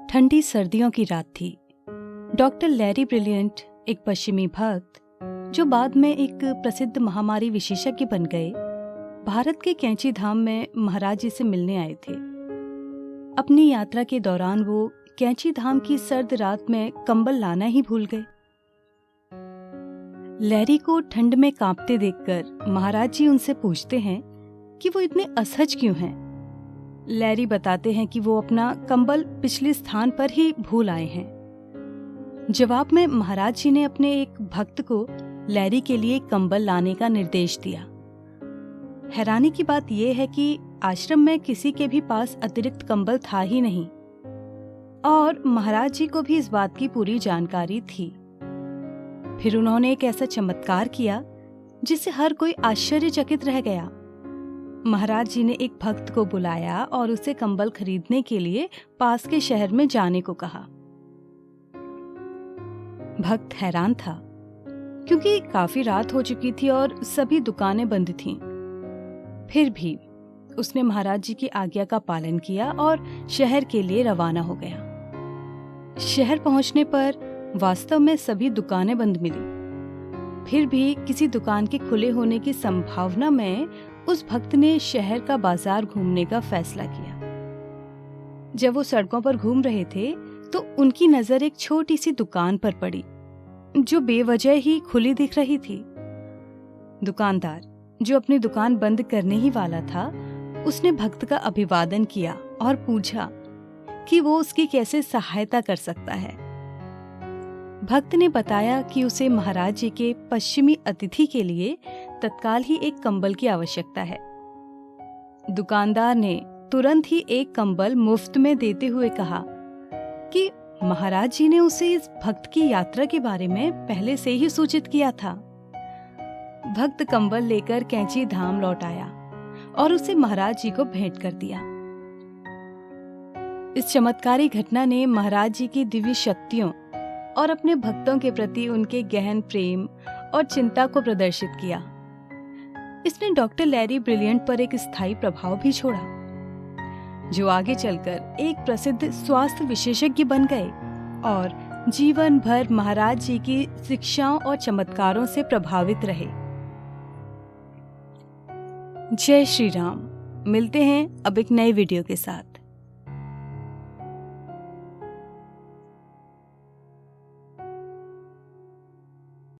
ठंडी सर्दियों की रात थी। डॉक्टर लैरी ब्रिलियंट, एक पश्चिमी भक्त जो बाद में एक प्रसिद्ध महामारी विशेषज्ञ बन गए, भारत के कैंची धाम में महाराज जी से मिलने आए थे। अपनी यात्रा के दौरान वो कैंची धाम की सर्द रात में कंबल लाना ही भूल गए। लैरी को ठंड में कांपते देखकर महाराज जी उनसे पूछते हैं कि वो इतने असहज क्यों हैं। लैरी बताते हैं कि वो अपना कंबल पिछले स्थान पर ही भूल आए हैं। जवाब में महाराज जी ने अपने एक भक्त को लैरी के लिए कंबल लाने का निर्देश दिया। हैरानी की बात यह है कि आश्रम में किसी के भी पास अतिरिक्त कंबल था ही नहीं और महाराज जी को भी इस बात की पूरी जानकारी थी। फिर उन्होंने एक ऐसा चमत्कार किया जिससे हर कोई आश्चर्यचकित रह गया। महाराज जी ने एक भक्त को बुलाया और उसे कंबल खरीदने के लिए पास के शहर में जाने को कहा। भक्त हैरान था क्योंकि काफी रात हो चुकी थी और सभी दुकानें बंद थीं। फिर भी उसने महाराज जी की आज्ञा का पालन किया और शहर के लिए रवाना हो गया। शहर पहुंचने पर वास्तव में सभी दुकानें बंद मिली। फिर भी किसी दुकान के खुले होने की संभावना में उस भक्त ने शहर का बाजार घूमने का फैसला किया। जब वो सड़कों पर घूम रहे थे तो उनकी नजर एक छोटी सी दुकान पर पड़ी जो बेवजह ही खुली दिख रही थी। दुकानदार, जो अपनी दुकान बंद करने ही वाला था, उसने भक्त का अभिवादन किया और पूछा कि वो उसकी कैसे सहायता कर सकता है। भक्त ने बताया कि उसे महाराज जी के पश्चिमी अतिथि के लिए तत्काल ही एक कंबल की आवश्यकता है। दुकानदार ने तुरंत ही एक कंबल मुफ्त में देते हुए कहा कि महाराज जी ने उसे इस भक्त की यात्रा के बारे में पहले से ही सूचित किया था। भक्त कंबल लेकर कैंची धाम लौट आया और उसे महाराज जी को भेंट कर दिया। इस चमत्कारी घटना ने महाराज जी की दिव्य शक्तियों और अपने भक्तों के प्रति उनके गहन प्रेम और चिंता को प्रदर्शित किया। इसने डॉक्टर लैरी ब्रिलियंट पर एक स्थायी प्रभाव भी छोड़ा, जो आगे चलकर एक प्रसिद्ध स्वास्थ्य विशेषज्ञ बन गए और जीवन भर महाराज जी की शिक्षाओं और चमत्कारों से प्रभावित रहे। जय श्री राम। मिलते हैं अब एक नए वीडियो के साथ।